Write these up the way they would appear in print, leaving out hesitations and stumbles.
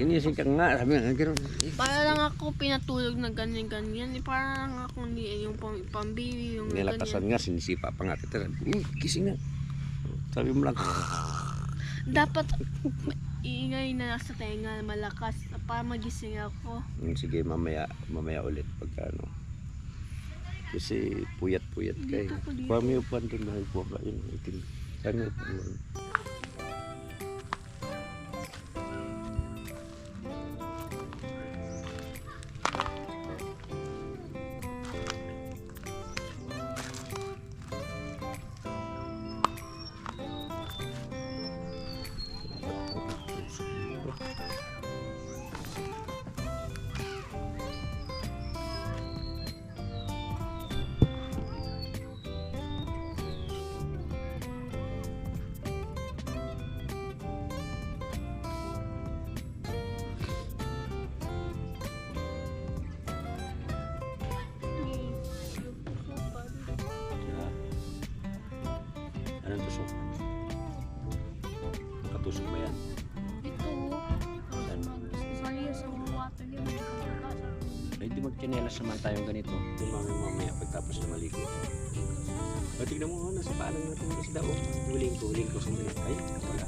Ginising ka nga, sabi nga, gano'n. Para lang ako pinatulog na ganyan-ganyan. Para lang ako hindi yung pambili, yung Nilakasan nga, sinisipa pa nga kita. Gising na. Sabi mo lang. Dapat ingay na sa tenga, malakas para magising ako. Sige, mamaya ulit pagka ano. Kasi puyat-puyat ka eh. Pami upan doon na ipuwa ba yun. Sana upan mo. Anong tusok? Nakatusok ba yan? Ito, sali sa water yun. Ay, di magchinelas naman tayong ganito. Di mamaya pagtapos na maligo. O, tignan mo, nasa paalam natin yung isda. O, huling ko sandali. Ay, wala.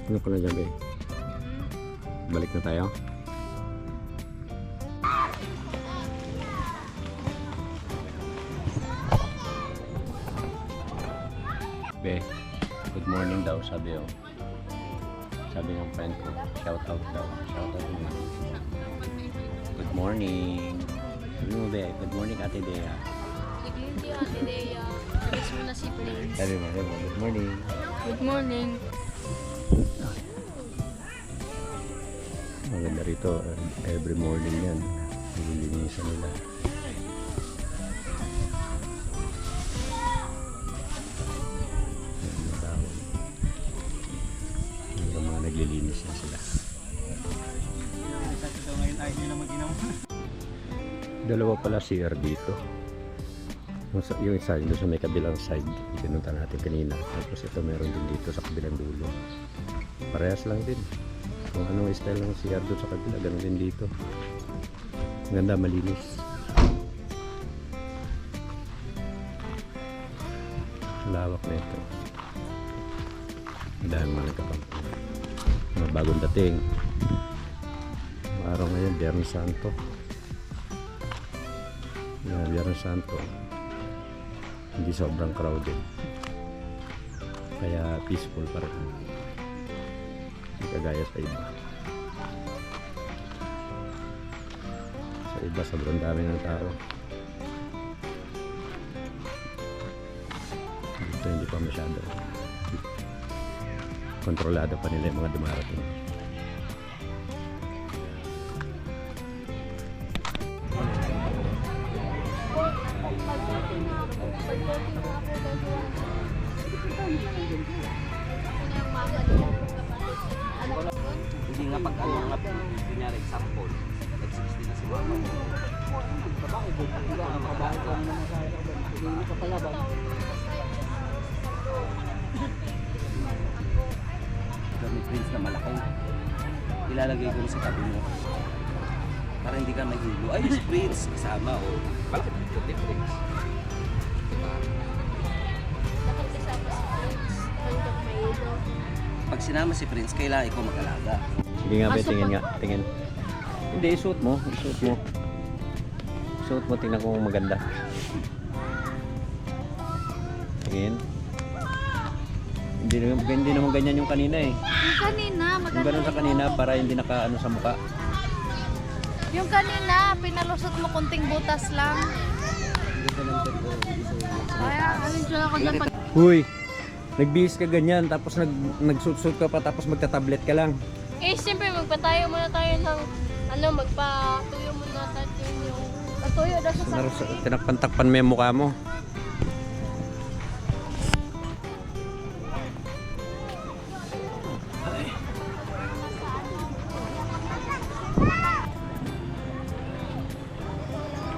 Ano ka na dyan, be? Balik na tayo? Be, good morning daw, sabi oh. Sabi ng friend ko, shout out daw. Shout out mo. Good morning. Sabi mo, be, good morning, Ate Dea. Hindi, Ate Dea. Alis mo na si Prince. Sabi mo, good morning. Good morning. Maganda rito, every morning yan. Nililinisan nila. Yung mga naglilinis na sila. Dalawa pala CR dito. Yung isa, doon sa may kabilang side, pinunta natin kanina. Tapos ito meron din dito sa kabilang dulo. Parehas lang din. Kung anong style ng CR doon sa kabila, ganun din dito. Ganda, malinis. Lawak na ito. Dahil mga nagkapampo. Mga bagong dating. Araw ngayon, Biyernes Santo. Biyernes Santo. Hindi sobrang crowded. Kaya peaceful pa rin. Hindi kagaya sa iba. Sa iba, sobrang dami ng tao. Dito hindi pa masyado. Kontrolado pa nila yung mga dumarating. Hindi nga pag ano nga kunyari example nag-60 na si mama babae ko babae ko naman sa hindi ka pala ba gamit Prince na malaki ilalagay ko sa tabi mo para hindi ka mahilo ay si Prince kasama o malaki yung Prince Dapat kasama si Prince. Hanggang may ilo. pag sinama si Prince kailangan ikaw mag-alaga. Sige nga, be, tingin nga. Tingin. Hindi, isuot mo. Isuot mo. Isuot mo, tingnan ko kung maganda. Tingin. Hindi naman ganyan yung kanina eh. Yung kanina, maganda. Yung ganun sa kanina para hindi naka-ano sa mukha. Yung kanina, pinalusot mo kunting butas lang. Kaya, alin siya ako dyan pag... Huy! Nagbihis ka ganyan, tapos nagsuot-suot ka pa, tapos magta-tablet ka lang. Eh, siyempre, magpatayo muna tayo ng, magpatuyo muna Natatin yung... Patuyo na sa sakit. Tinakpan-takpan mo yung mukha mo.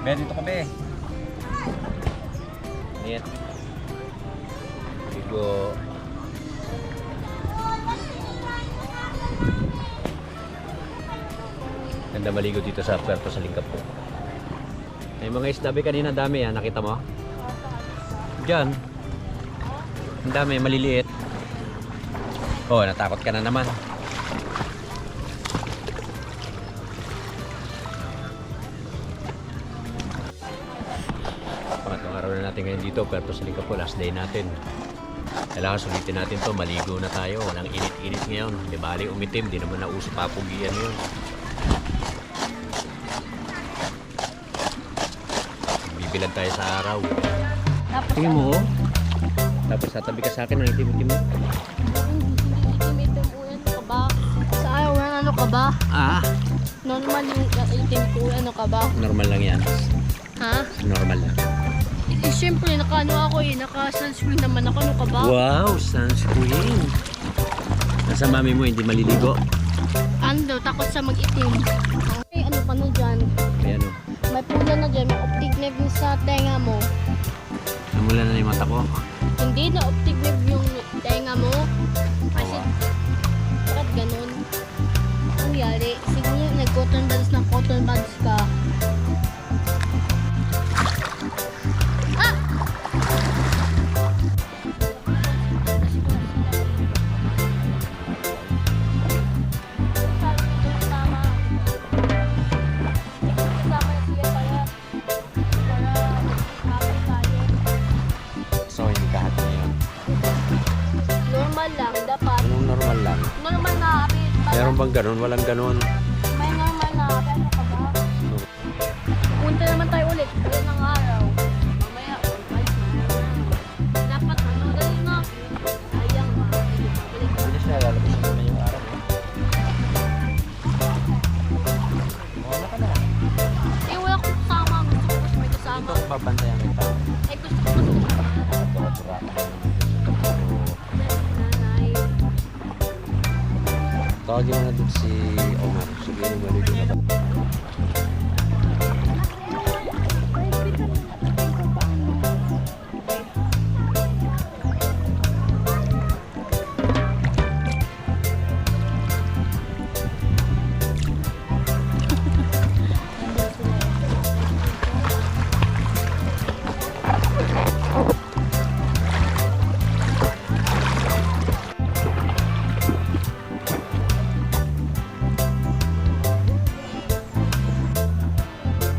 Be, dito ka, be. Init. Ligo. Ganda maligo dito sa Puerto Salingkap po. May mga isda be kanina, dami ah, nakita mo? Diyan. Ang dami, maliliit. Oh, natakot ka na naman. Pangatlong araw na natin ngayon dito, Puerto Salingkap po, last day natin. Kailangan sulitin natin to, maligo na tayo. Walang init-init ngayon. Di bali umitim, di naman nauso papugian yun. Bibilag tayo sa araw. Tapos Tingnan mo, oh. Tapos tatabi ka sa akin ng itim-itim mo. itim-itim po yan. Ano ka ba? Sa ayaw na ano ka ba? Ah, Normal yung itim po. Ano ka ba? normal lang yan. Ha? Normal lang. Eh, siyempre, naka-ano ako eh. Naka-sunscreen naman ako. Ano ka ba? Wow, sunscreen. Nasa mami mo, hindi maliligo. Ano daw? Takot sa mag-itim. Ay, ano ka na dyan? Ayan o. May pula na dyan. May optic nerve yung sa tenga mo. Namula na yung mata ko. Hindi na optic nerve yung tenga mo. Kasi, bakit ganun? Ang yari, siguro nag-cotton buds na cotton buds ka. Ah! So, hindi ka happy ngayon. Normal lang, dapat. Anong normal lang? Normal na habit. Meron bang ganun? Walang ganun. May normal na habit. Ano ka ba? Punta naman tayo ulit. Ulit ng araw. Mamaya, balik na. Dapat ano, dali na. Sayang ba? Balik na. Hindi siya lalabas naman yung araw. Wala ka na. Eh, wala akong kasama. Gusto ko kasi may kasama. Ito, babantayan kita. Eh, gusto ko kasi kasama. Tura-tura. Nanay. Tawagin mo na dun si Omar. Sige, maligo na ba?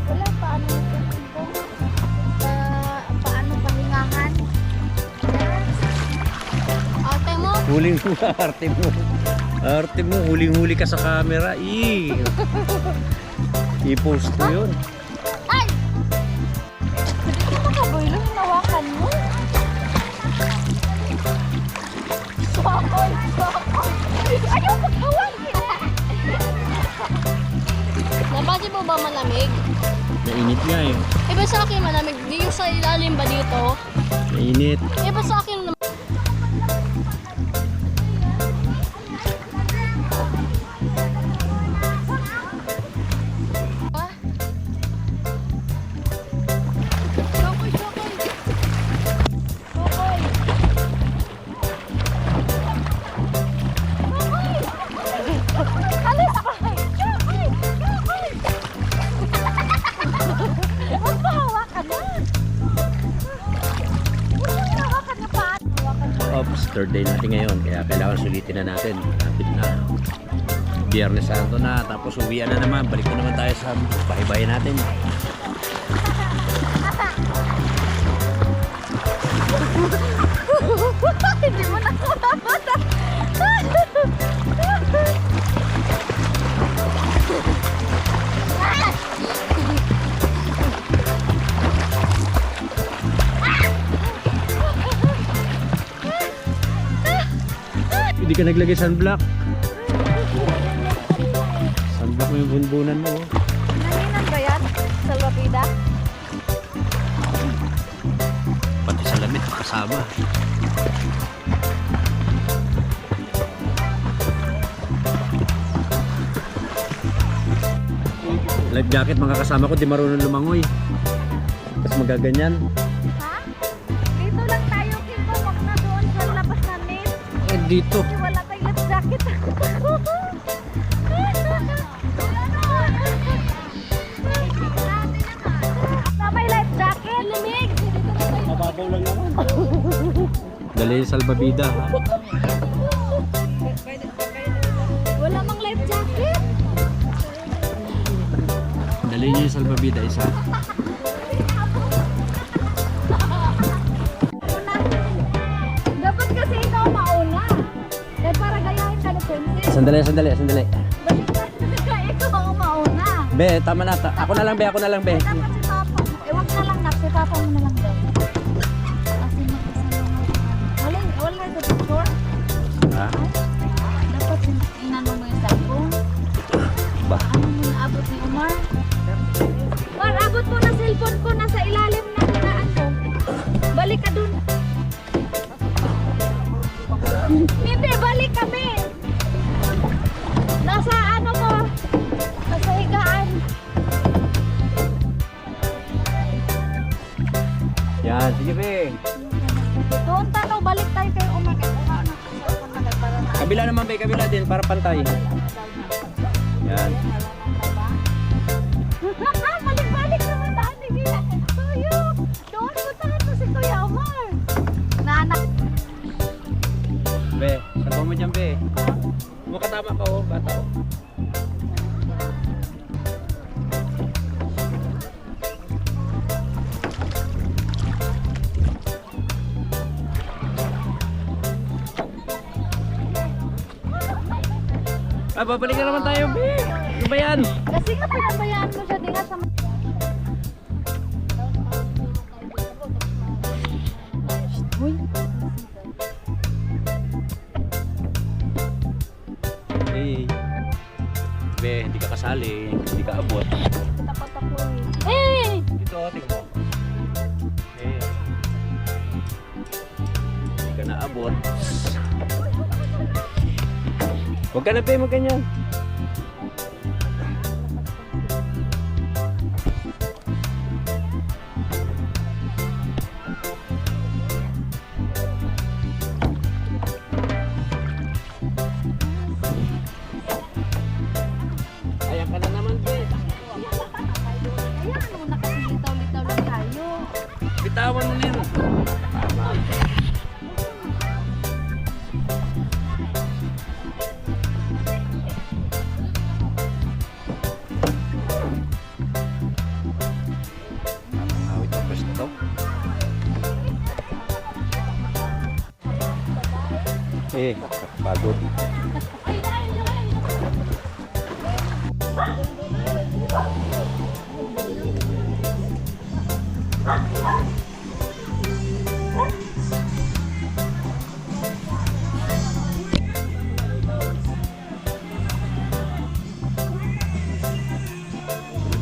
Wala pa ano ito. Paano pahingahan? Ate mo? Huling arte mo. Arte mo, huling-huli ka sa camera. I-post ko yun. Ay! Hindi ko makaboy lang hinawakan mo. Swakol! Swakol! Ayaw maghawak! Nabati mo ba malamig? Mainit nga eh. Iba sa akin malamig. Di yung sa ilalim ba dito? Mainit. Iba sa akin naman. Ah? Shokoy, shokoy. Shokoy. Shokoy. Alis ako. Shokoy. Shokoy. Magpahawakan na. Magpahawakan na pa. Ops, third day natin ngayon. Kaya kailangan sulitin na natin. Lapit na. Biyernes Santo na. Tapos uwian na naman. Balik na naman tayo sa bahay-bahay natin. Hindi mo na kumamata. Hindi ka naglagay sunblock. Sunblock mo yung bunbunan mo. Oh. Nanginan ba yan? kasama. Life jacket mga kasama ko, di marunong lumangoy. Tapos magaganyan. Ha? Dito lang tayo, Kiko. Wag na doon sa labas namin. Eh dito. Kasi wala tayong life jacket. Na may life jacket. Lamig. Mababaw lang naman. Dali yung salbabida. Wala mang life jacket. Dali niyo yung salbabida isa. Dapat kasi ikaw mauna. Dahil para gayahin ka ni Princess. Sandali. Baliktad ka, ikaw ang mauna. Be, tama na. Ako na lang be. Dapat si Papa. Wag na lang nak. Si Papa mo na lang daw. Kasi magkasama mo. Wala ito picture. Ha? Dapat inano mo yung cellphone. Ba? Ano mo naabot ni Omar? Omar, abot mo na cellphone ko. Nasa ilalim na hinaan ko. Balik ka dun. Hindi, balik kami. Nasa ano mo? Nasa higaan. Yan, sige be. Doon tanaw, balik tayo kay Omar. Kabila naman be, kabila din para pantay. Yan. Balik-balik naman tayo. Tuyo. Doon ko tahan mo si Kuya Omar. Nanak. Be, sabaw mo dyan be. Makatama ka oh, bata oh. Ah, babalik na naman tayo be. Ano ba yan? Kasi nga pinabayaan mo siya din nga sa... Uy. Hey. Be, hindi ka kasali. Hindi ka abot. Tapat ako eh. Eh! Dito, tingnan mo. Eh. Hindi ka naabot. Huwag ka na pe, ganyan. Ayan ka na naman pe. Ayan, muna kasi litaw-litaw lang tayo. Bitawan mo na yun. Tama. Awit ang pwesto. Eh, pagod.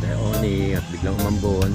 Tayo oni at biglang umambon.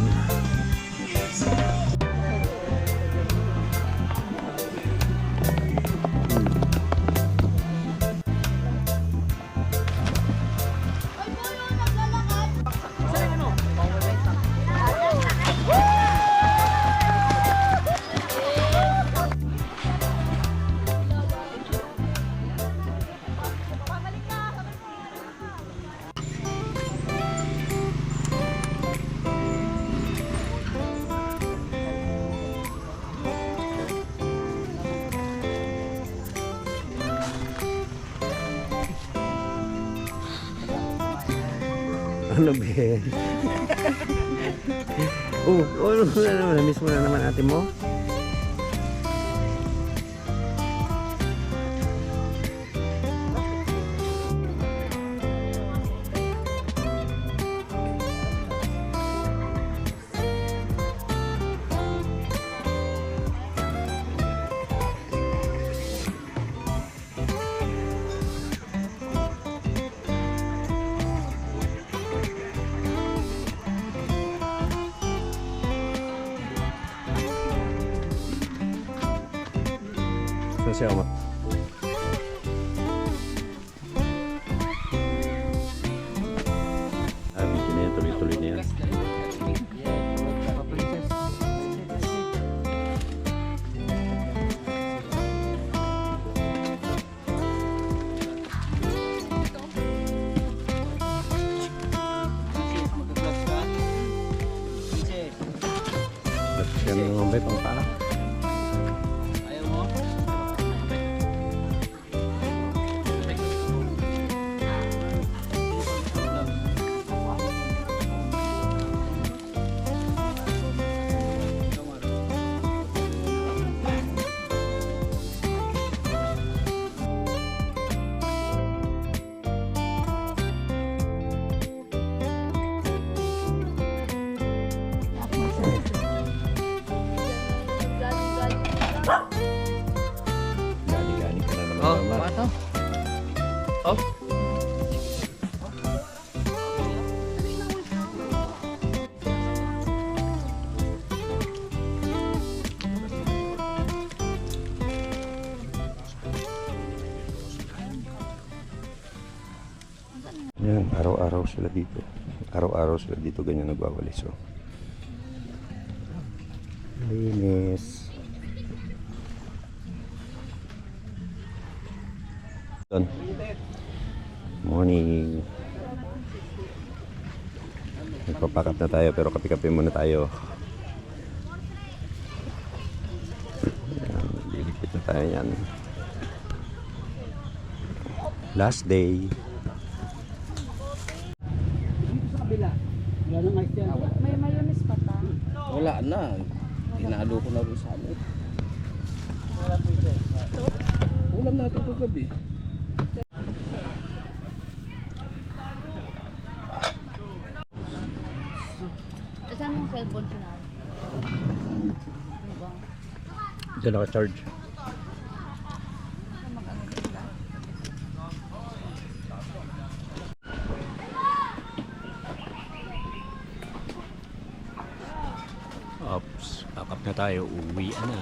Ano be? Ano na naman? Na-miss mo na naman ate mo? So siya mo. Medyo na yan, tuloy-tuloy na yan. Tapos yan naman ba pang paa? Ayaw mo? Gani-gani ka na naman Oh, naman. pato. Oh. Yan, araw-araw sila dito. Araw-araw sila dito ganyan nagwawalis. So. Linis. Don. Morning. Nagpapakat na tayo pero kape-kape muna tayo. Yan, liligpit na tayo yan. Last day. May mayonnaise pa ta. Wala na. Tinalo ko na rin sa amin. Ulam natin ito gabi. Saan mong cellphone siya? Ano ba? Diyan naka-charge. Ops, pack up na tayo. Uwi na.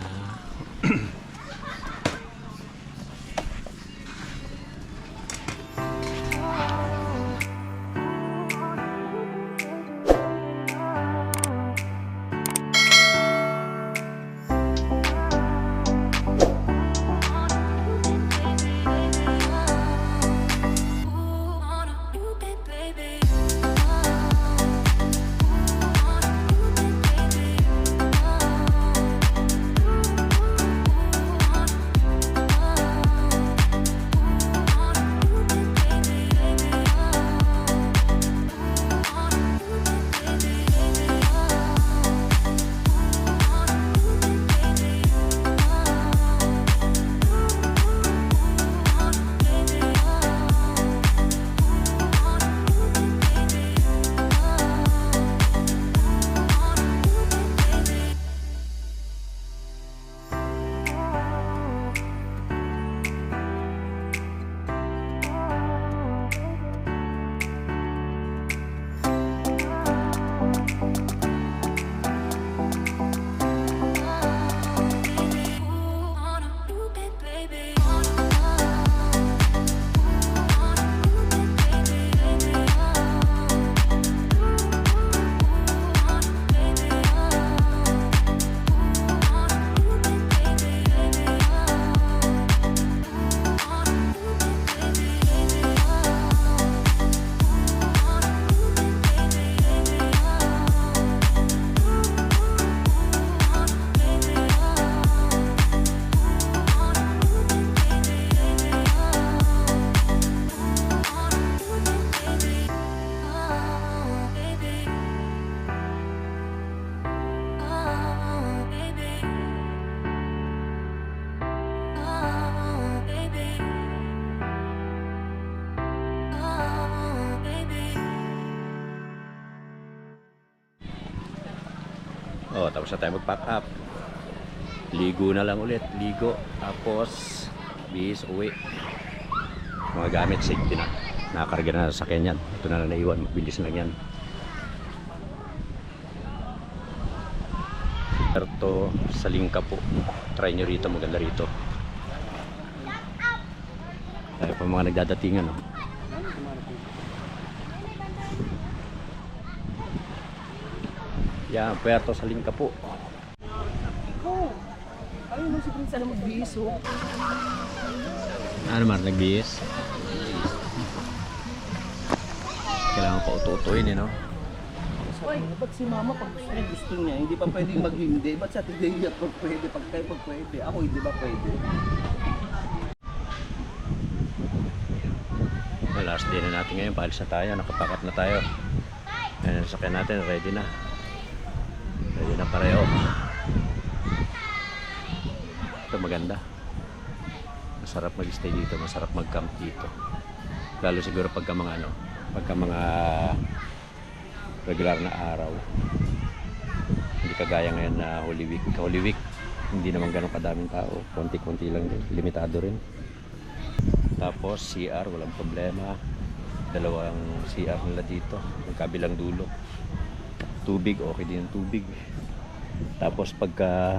Oh, tapos na tayo mag-pack up. Ligo na lang ulit, ligo. Tapos bis uwi. Mga gamit safety na. Nakakarga na sa sakyan yan. Ito na lang naiwan, mabilis lang yan. Ito sa Lingka po. Try nyo rito, maganda rito. Tayo pa mga nagdadatingan, no? Yan, Puerto Salingka po. Ayun mo si Prince, alam magbihis oh. Ano man, nagbihis? Kailangan pa uto-utuin, no? Ay, ba't si mama pag gusto niya, hindi pa pwedeng maghindi? Ba't sa tigay niya pag pwede, pag kayo pag pwede? Ako hindi ba pwede? Last day na natin ngayon, paalis na tayo, nakapakat na tayo. Ayan, sakyan natin, ready na. Ready na pareho. Ito maganda. Masarap mag-stay dito, masarap mag-camp dito. Lalo siguro pagka mga ano, pagka mga regular na araw. Hindi kagaya ngayon na Holy Week. Holy Week, hindi naman ganun kadaming tao. Konti-konti lang din, limitado rin. Tapos CR, walang problema. Dalawang CR nila dito, yung kabilang dulo. Tubig, okay din yung tubig. Tapos pagka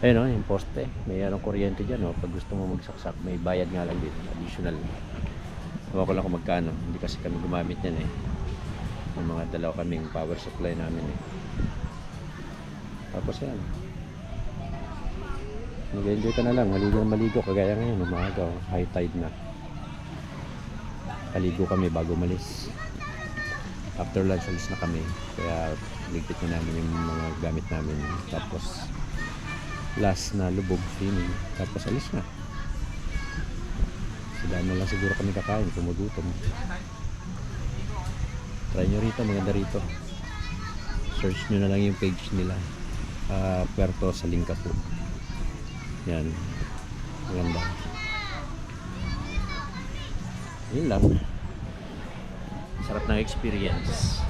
ayun o, yung poste, may anong kuryente dyan o. Pag gusto mo magsaksak, may bayad nga lang dito, additional. Ewan ko lang kung magkano, hindi kasi kami gumamit yan eh. Yung mga dalawa kaming power supply namin eh. Tapos yan, mag-enjoy ka na lang, maligo na maligo. Kagaya ngayon, umaga, high tide na. Paligo kami bago malis. After lunch, alis na kami. Kaya ligpit na namin yung mga gamit namin. Tapos last na lubog, swimming. Tapos alis na. Sila na lang siguro kami kakain kung magutom. Try nyo rito, maganda rito. Search nyo na lang yung page nila. Puerto Salingka po. Yan, maganda. Yun lang. Sarap ng experience.